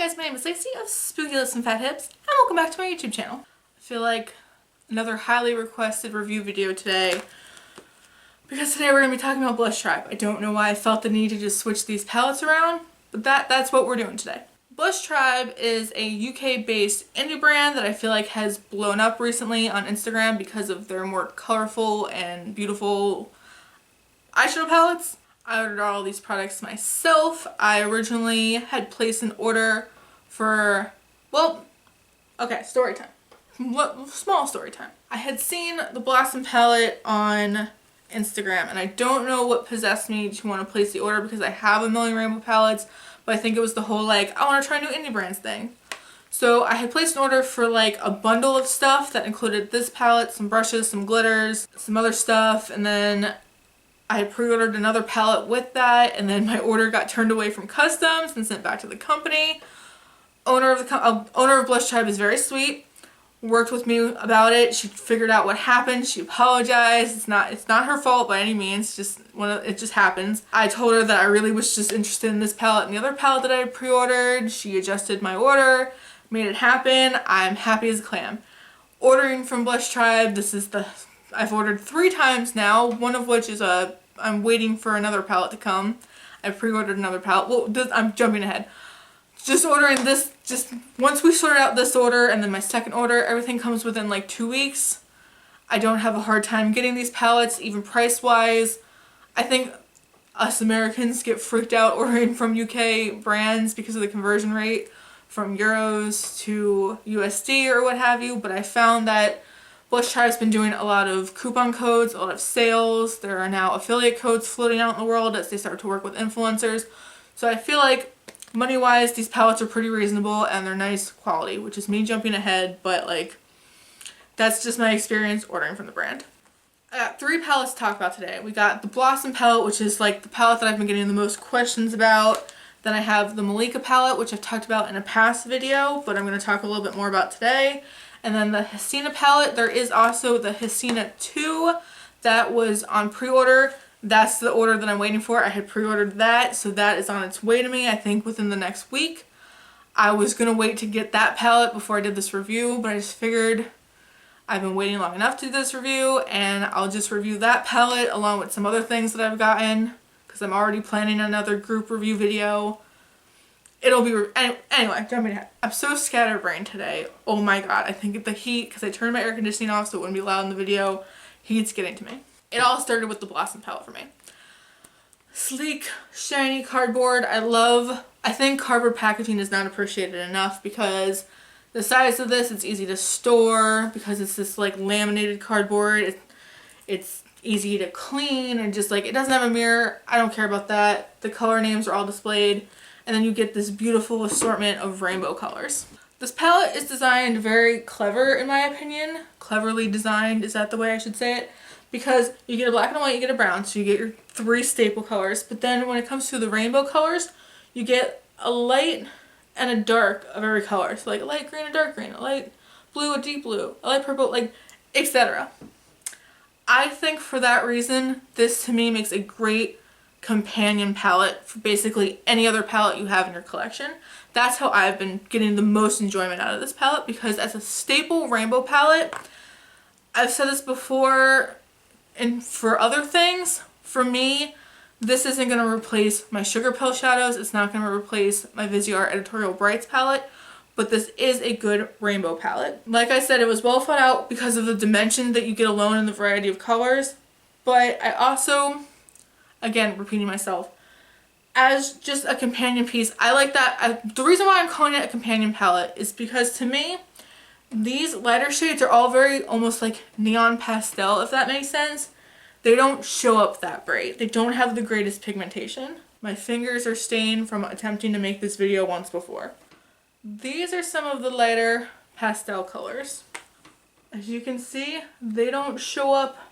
guys, my name is Lacey of Spooky Lips and Fat Hips, and welcome back to my YouTube channel. I feel like another highly requested review video today, because today we're going to be talking about Blush Tribe. I don't know why I felt the need to just switch these palettes around, but that's what we're doing today. Blush Tribe is a UK-based indie brand that I feel like has blown up recently on Instagram because of their more colorful and beautiful eyeshadow palettes. I ordered all these products myself. I originally had placed an order for, story time. Small story time. I had seen the Blossom palette on Instagram, and I don't know what possessed me to want to place the order because I have a million rainbow palettes, but I think it was the whole I want to try new indie brands thing. So I had placed an order for a bundle of stuff that included this palette, some brushes, some glitters, some other stuff, and then I had pre-ordered another palette with that, and then my order got turned away from customs and sent back to the company. Owner of Blush Tribe is very sweet. Worked with me about it. She figured out what happened. She apologized. It's not her fault by any means. It just happens. I told her that I really was just interested in this palette and the other palette that I had pre-ordered. She adjusted my order, made it happen. I'm happy as a clam. Ordering from Blush Tribe. I've ordered 3 times now. One of which is I'm waiting for another palette to come. I pre-ordered another palette. Well, I'm jumping ahead. Just ordering this, just once we sort out this order and then my second order, everything comes within 2 weeks. I don't have a hard time getting these palettes, even price-wise. I think us Americans get freaked out ordering from UK brands because of the conversion rate from euros to USD or what have you, but I found that Blush Tribe has been doing a lot of coupon codes, a lot of sales. There are now affiliate codes floating out in the world as they start to work with influencers. So I feel like money-wise, these palettes are pretty reasonable and they're nice quality, which is me jumping ahead, but that's just my experience ordering from the brand. I got 3 palettes to talk about today. We got the Blossom palette, which is the palette that I've been getting the most questions about. Then I have the Malika palette, which I've talked about in a past video, but I'm going to talk a little bit more about today. And then the Hasina palette. There is also the Hasina 2 that was on pre-order. That's the order that I'm waiting for. I had pre-ordered that, so that is on its way to me, I think within the next week. I was going to wait to get that palette before I did this review, but I just figured I've been waiting long enough to do this review, and I'll just review that palette along with some other things that I've gotten, because I'm already planning another group review video. It'll be, anyway, jumping ahead. I'm so scatterbrained today. Oh my god, I think the heat, because I turned my air conditioning off so it wouldn't be loud in the video, heat's getting to me. It all started with the Blossom palette for me. Sleek, shiny cardboard. I think cardboard packaging is not appreciated enough because the size of this, it's easy to store because it's this laminated cardboard. It's easy to clean and just it doesn't have a mirror. I don't care about that. The color names are all displayed. And then you get this beautiful assortment of rainbow colors. This palette is designed very clever in my opinion. Cleverly designed, is that the way I should say it? Because you get a black and a white, you get a brown, so you get your 3 staple colors. But then when it comes to the rainbow colors, you get a light and a dark of every color. So a light green, a dark green, a light blue, a deep blue, a light purple, etc. I think for that reason, this to me makes a great companion palette for basically any other palette you have in your collection. That's how I've been getting the most enjoyment out of this palette, because as a staple rainbow palette, I've said this before and for other things, for me, this isn't going to replace my Sugar Pill shadows. It's not going to replace my Viseart Editorial Brights palette, but this is a good rainbow palette. Like I said, it was well thought out because of the dimension that you get alone in the variety of colors, but I also, again, repeating myself, as just a companion piece, I like that. The reason why I'm calling it a companion palette is because to me, these lighter shades are all very almost neon pastel, if that makes sense. They don't show up that bright. They don't have the greatest pigmentation. My fingers are stained from attempting to make this video once before. These are some of the lighter pastel colors. As you can see, they don't show up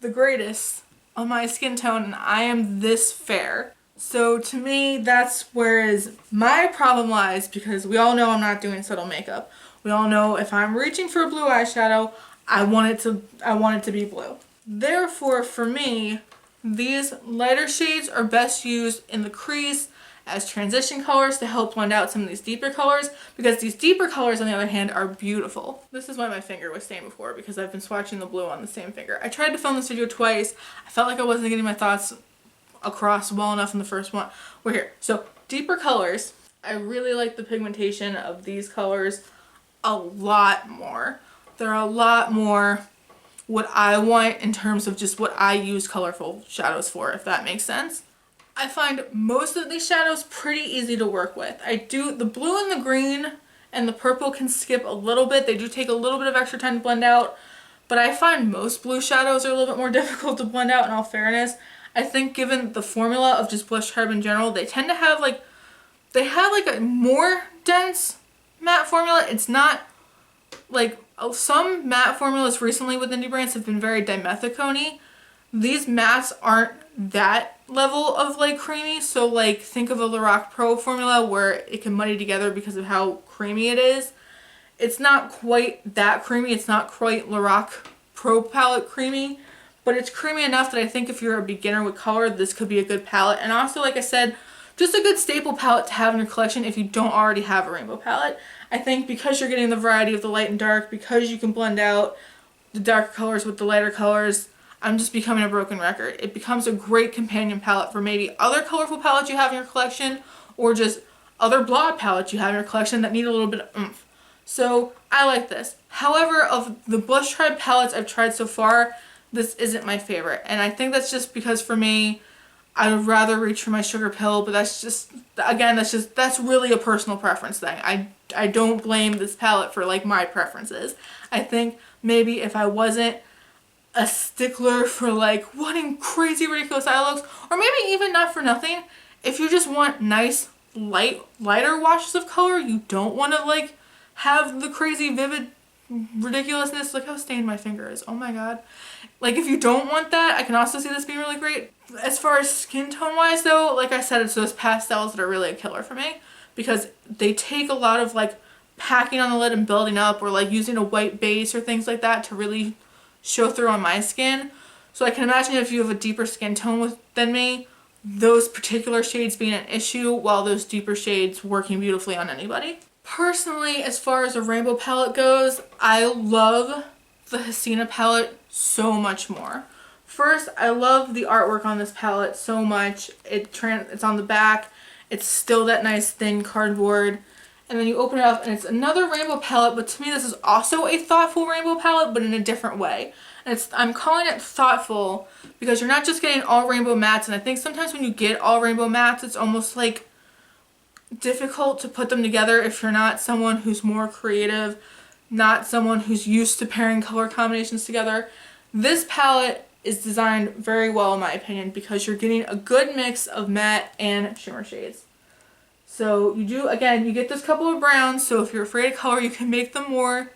the greatest on my skin tone, and I am this fair. So to me, that's where my problem lies, because we all know I'm not doing subtle makeup. We all know if I'm reaching for a blue eyeshadow, I want it to be blue. Therefore, for me, these lighter shades are best used in the crease as transition colors to help blend out some of these deeper colors, because these deeper colors on the other hand are beautiful. This is why my finger was stained before, because I've been swatching the blue on the same finger. I tried to film this video twice. I felt like I wasn't getting my thoughts across well enough in the first one. We're here. So deeper colors. I really like the pigmentation of these colors a lot more. They're a lot more what I want in terms of just what I use colorful shadows for, if that makes sense. I find most of these shadows pretty easy to work with. The blue and the green and the purple can skip a little bit. They do take a little bit of extra time to blend out, but I find most blue shadows are a little bit more difficult to blend out, in all fairness. I think given the formula of just Blush Tribe in general, they tend to have like a more dense matte formula. It's not like some matte formulas recently with indie brands have been very dimethicone-y. These mattes aren't that level of like creamy, so like think of a Lorac Pro formula where it can muddy together because of how creamy it is. It's not quite that creamy. It's not quite Lorac Pro palette creamy, but it's creamy enough that I think if you're a beginner with color, this could be a good palette. And also, like I said, just a good staple palette to have in your collection if you don't already have a rainbow palette. I think because you're getting the variety of the light and dark, because you can blend out the darker colors with the lighter colors, I'm just becoming a broken record. It becomes a great companion palette for maybe other colorful palettes you have in your collection, or just other blob palettes you have in your collection that need a little bit of oomph. So I like this. However, of the Blush Tribe palettes I've tried so far, this isn't my favorite. And I think that's just because for me, I would rather reach for my sugar pill, but that's just, again, that's really a personal preference thing. I don't blame this palette for like my preferences. I think maybe if I wasn't a stickler for like wanting crazy ridiculous eye looks, or maybe even not for nothing, if you just want nice lighter washes of color, you don't want to like have the crazy vivid ridiculousness. Look how stained my finger is, oh my god. Like if you don't want that, I can also see this being really great. As far as skin tone wise though, like I said, it's those pastels that are really a killer for me, because they take a lot of like packing on the lid and building up, or like using a white base or things like that to really show through on my skin. So I can imagine if you have a deeper skin tone than me, those particular shades being an issue, while those deeper shades working beautifully on anybody. Personally, as far as a rainbow palette goes, I love the Hasina palette so much more. First, I love the artwork on this palette so much. It's on the back. It's still that nice thin cardboard. And then you open it up and it's another rainbow palette, but to me this is also a thoughtful rainbow palette, but in a different way. And I'm calling it thoughtful because you're not just getting all rainbow mattes, and I think sometimes when you get all rainbow mattes, it's almost like difficult to put them together if you're not someone who's more creative, not someone who's used to pairing color combinations together. This palette is designed very well in my opinion, because you're getting a good mix of matte and shimmer shades. So you do, again, you get this couple of browns, so if you're afraid of color, you can make them more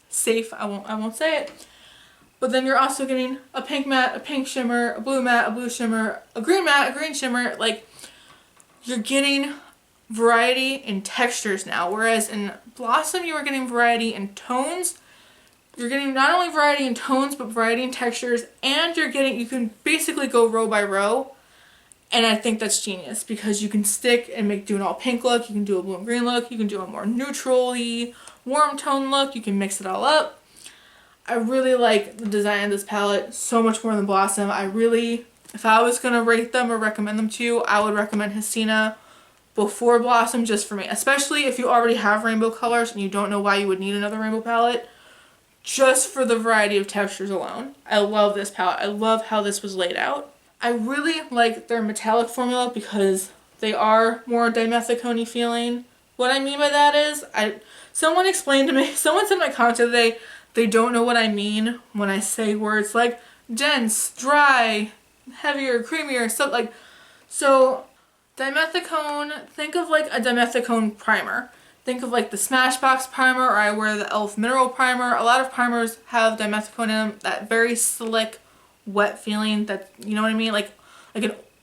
safe. I won't say it. But then you're also getting a pink matte, a pink shimmer, a blue shimmer, a green matte, a green shimmer. Like, you're getting variety in textures now, whereas in Blossom you were getting variety in tones. You're getting not only variety in tones, but variety in textures, and you can basically go row by row. And I think that's genius, because you can stick and do an all pink look, you can do a blue and green look, you can do a more neutrally warm tone look, you can mix it all up. I really like the design of this palette so much more than Blossom. If I was going to rate them or recommend them to you, I would recommend Hasina before Blossom, just for me. Especially if you already have rainbow colors and you don't know why you would need another rainbow palette. Just for the variety of textures alone. I love this palette. I love how this was laid out. I really like their metallic formula because they are more dimethicone feeling. What I mean by that is, someone explained to me, someone said in my comments the other day, they don't know what I mean when I say words like dense, dry, heavier, creamier, stuff like. So dimethicone, think of like a dimethicone primer. Think of like the Smashbox primer, or I wear the E.L.F. mineral primer. A lot of primers have dimethicone in them, that very slick, wet feeling, that, you know what I mean?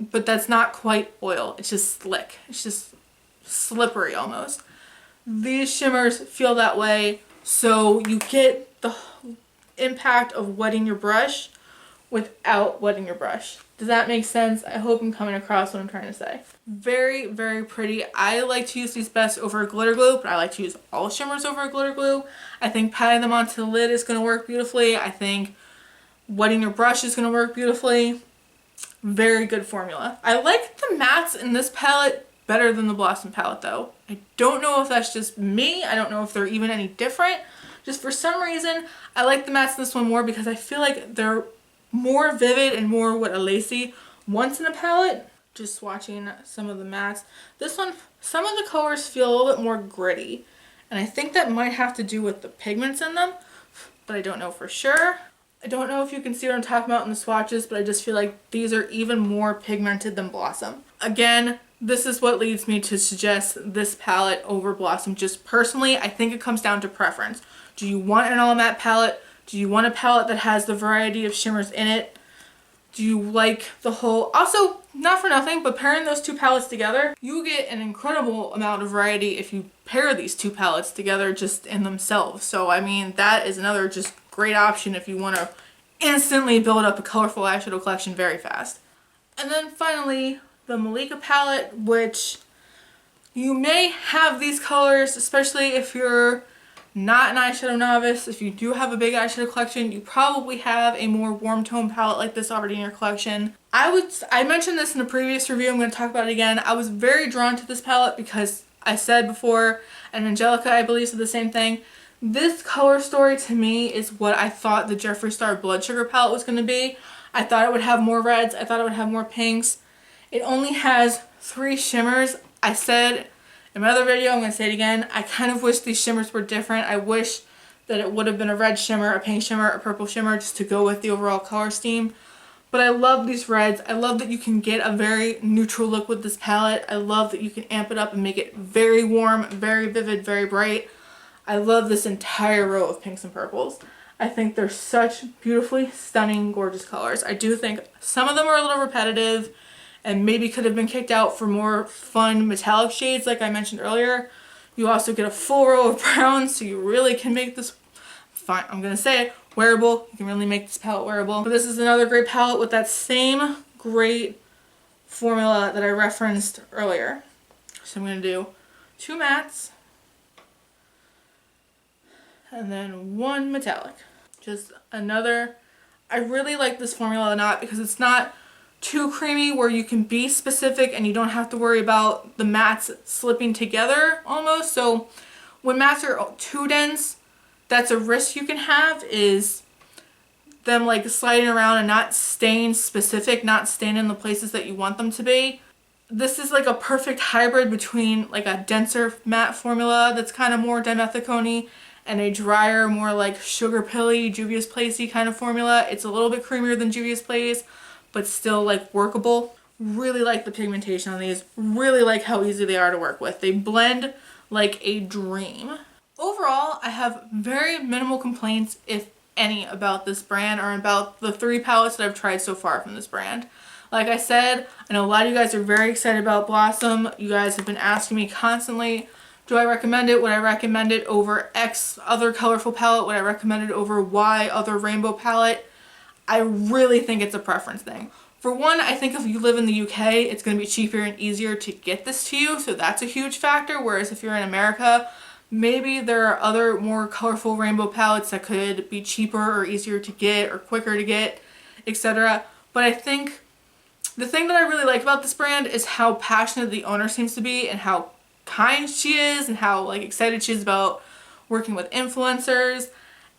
But that's not quite oil. It's just slick. It's just slippery almost. These shimmers feel that way, so you get the impact of wetting your brush without wetting your brush. Does that make sense? I hope I'm coming across what I'm trying to say. Very, very pretty. I like to use these best over a glitter glue, but I like to use all shimmers over a glitter glue. I think patting them onto the lid is going to work beautifully. I think wetting your brush is going to work beautifully. Very good formula. I like the mattes in this palette better than the Blossom palette though. I don't know if that's just me. I don't know if they're even any different. Just for some reason, I like the mattes in this one more because I feel like they're more vivid and more what a lacy wants in a palette. Just swatching some of the mattes. This one, some of the colors feel a little bit more gritty. And I think that might have to do with the pigments in them, but I don't know for sure. I don't know if you can see what I'm talking about in the swatches, but I just feel like these are even more pigmented than Blossom. Again, this is what leads me to suggest this palette over Blossom. Just personally, I think it comes down to preference. Do you want an all matte palette? Do you want a palette that has the variety of shimmers in it? Do you like the whole... Also, not for nothing, but pairing those two palettes together, you get an incredible amount of variety if you pair these two palettes together just in themselves. So, I mean, that is another just great option if you want to instantly build up a colorful eyeshadow collection very fast. And then finally, the Malika palette, which you may have these colors, especially if you're not an eyeshadow novice. If you do have a big eyeshadow collection, you probably have a more warm tone palette like this already in your collection. I mentioned this in a previous review, I'm going to talk about it again. I was very drawn to this palette because I said before, and Angelica I believe said the same thing, this color story to me is what I thought the Jeffree Star Blood Sugar palette was going to be. I thought it would have more reds, I thought it would have more pinks. It only has 3 shimmers. I said in my other video, I'm going to say it again, I kind of wish these shimmers were different. I wish that it would have been a red shimmer, a pink shimmer, a purple shimmer, just to go with the overall color scheme. But I love these reds. I love that you can get a very neutral look with this palette. I love that you can amp it up and make it very warm, very vivid, very bright. I love this entire row of pinks and purples. I think they're such beautifully stunning, gorgeous colors. I do think some of them are a little repetitive and maybe could have been kicked out for more fun metallic shades like I mentioned earlier. You also get a full row of browns, so you really can make this, fine, I'm going to say it, wearable. You can really make this palette wearable. But this is another great palette with that same great formula that I referenced earlier. So I'm going to do 2 mattes and then 1 metallic. Just another, I really like this formula a lot because it's not too creamy where you can be specific and you don't have to worry about the mattes slipping together almost. So when mattes are too dense, that's a risk you can have, is them like sliding around and not staying specific, not staying in the places that you want them to be. This is like a perfect hybrid between like a denser matte formula that's kind of more dimethicone-y and a drier, more like sugar pilly, Juvia's Place-y kind of formula. It's a little bit creamier than Juvia's Place, but still like workable. Really like the pigmentation on these. Really like how easy they are to work with. They blend like a dream. Overall, I have very minimal complaints, if any, about this brand or about the 3 palettes that I've tried so far from this brand. Like I said, I know a lot of you guys are very excited about Blossom. You guys have been asking me constantly, do I recommend it? Would I recommend it over X other colorful palette? Would I recommend it over Y other rainbow palette? I really think it's a preference thing. For one, I think if you live in the UK, it's going to be cheaper and easier to get this to you, so that's a huge factor. Whereas if you're in America, maybe there are other more colorful rainbow palettes that could be cheaper or easier to get or quicker to get, etc. But I think the thing that I really like about this brand is how passionate the owner seems to be and how kind she is and how like excited she is about working with influencers,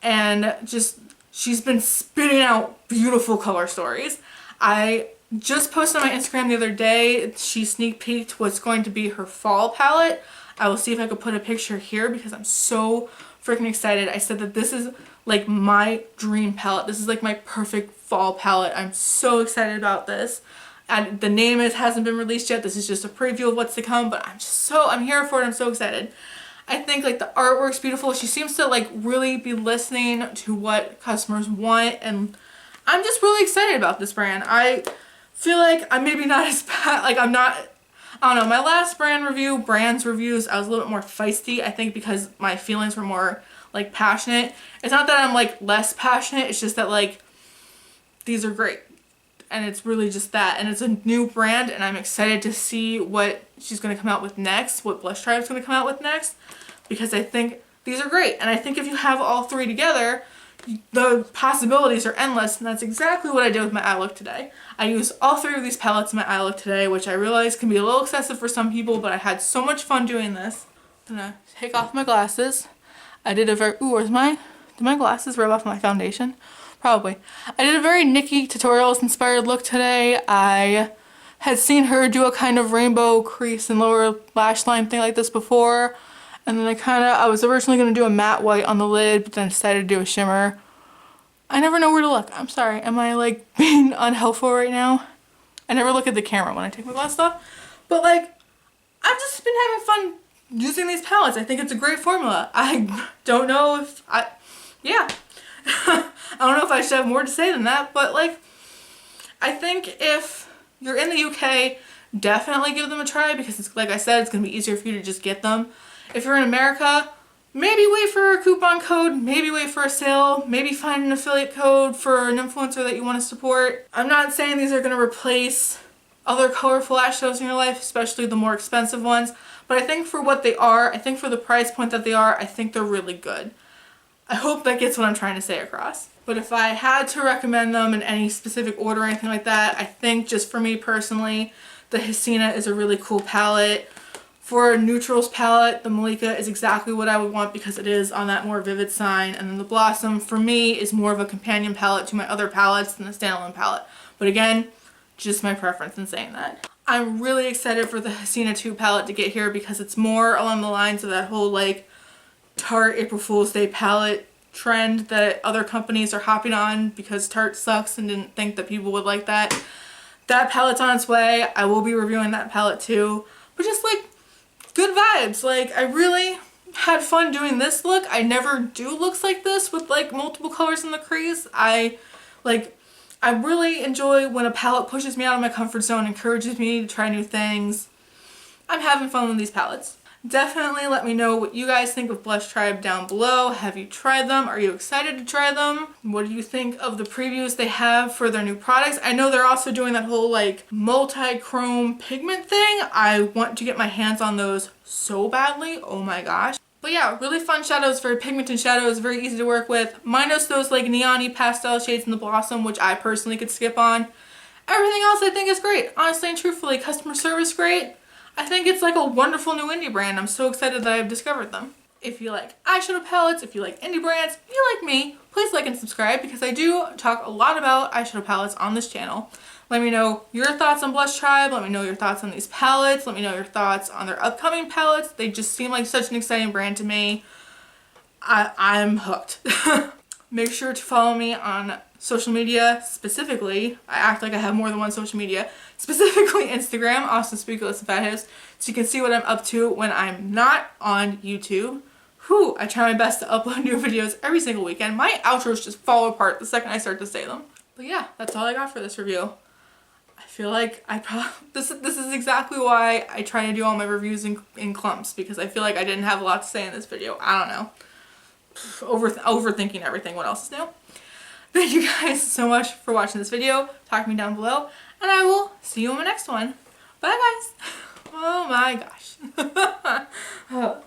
and just she's been spitting out beautiful color stories. I just posted on my Instagram the other day, she sneak peeked what's going to be her fall palette. I will see if I could put a picture here because I'm so freaking excited. I said that this is like my dream palette. This is like my perfect fall palette. I'm so excited about this. And the name hasn't been released yet. This is just a preview of what's to come, but I'm here for it. I'm so excited. I think like the artwork's beautiful. She seems to like really be listening to what customers want, and I'm just really excited about this brand. I feel like I'm maybe not as bad, like I don't know, my last brands reviews, I was a little bit more feisty, I think because my feelings were more like passionate. It's not that I'm like less passionate, it's just that like these are great. And it's really just that. And it's a new brand, and I'm excited to see what she's going to come out with next, what Blush Tribe is going to come out with next, because I think these are great. And I think if you have all three together, the possibilities are endless, and that's exactly what I did with my eye look today. I used all three of these palettes in my eye look today, which I realize can be a little excessive for some people, but I had so much fun doing this. I'm gonna take off my glasses. I did a very, ooh, did my glasses rub off my foundation? Probably. I did a very Nikki Tutorials inspired look today. I had seen her do a kind of rainbow crease and lower lash line thing like this before. And then I was originally going to do a matte white on the lid, but then decided to do a shimmer. I never know where to look. I'm sorry. Am I like being unhelpful right now? I never look at the camera when I take my glasses off. But like, I've just been having fun using these palettes. I think it's a great formula. I don't know if yeah. I don't know if I should have more to say than that, but like, I think if you're in the UK, definitely give them a try, because it's, like I said, it's going to be easier for you to just get them. If you're in America, maybe wait for a coupon code, maybe wait for a sale, maybe find an affiliate code for an influencer that you want to support. I'm not saying these are going to replace other colorful eyeshadows in your life, especially the more expensive ones, but I think for what they are, I think for the price point that they are, I think they're really good. I hope that gets what I'm trying to say across. But if I had to recommend them in any specific order or anything like that, I think just for me personally, the Hasina is a really cool palette. For a neutrals palette, the Malika is exactly what I would want, because it is on that more vivid side. And then the Blossom, for me, is more of a companion palette to my other palettes than the standalone palette. But again, just my preference in saying that. I'm really excited for the Hasina 2 palette to get here, because it's more along the lines of that whole like Tarte April Fool's Day palette trend that other companies are hopping on because Tarte sucks and didn't think that people would like that. That palette's on its way. I will be reviewing that palette too. But just like good vibes. Like, I really had fun doing this look. I never do looks like this with like multiple colors in the crease. I really enjoy when a palette pushes me out of my comfort zone, encourages me to try new things. I'm having fun with these palettes. Definitely let me know what you guys think of Blush Tribe down below. Have you tried them? Are you excited to try them? What do you think of the previews they have for their new products? I know they're also doing that whole like multi-chrome pigment thing. I want to get my hands on those so badly. Oh my gosh. But yeah, really fun shadows, very pigmented shadows, very easy to work with. Minus those like neon-y pastel shades in the Blossom, which I personally could skip on. Everything else I think is great. Honestly and truthfully, customer service great. I think it's like a wonderful new indie brand. I'm so excited that I've discovered them. If you like eyeshadow palettes, if you like indie brands, if you like me, please like and subscribe, because I do talk a lot about eyeshadow palettes on this channel. Let me know your thoughts on Blush Tribe. Let me know your thoughts on these palettes. Let me know your thoughts on their upcoming palettes. They just seem like such an exciting brand to me. I'm hooked. Make sure to follow me on social media, specifically, I act like I have more than one social media, specifically Instagram, Austin Speakerless and Fat Hips, so you can see what I'm up to when I'm not on YouTube. Whew, I try my best to upload new videos every single weekend. My outros just fall apart the second I start to say them. But yeah, that's all I got for this review. I feel like this is exactly why I try to do all my reviews in clumps, because I feel like I didn't have a lot to say in this video. I don't know. Overthinking everything. What else is new? Thank you guys so much for watching this video. Talk to me down below, and I will see you in my next one. Bye guys. Oh my gosh.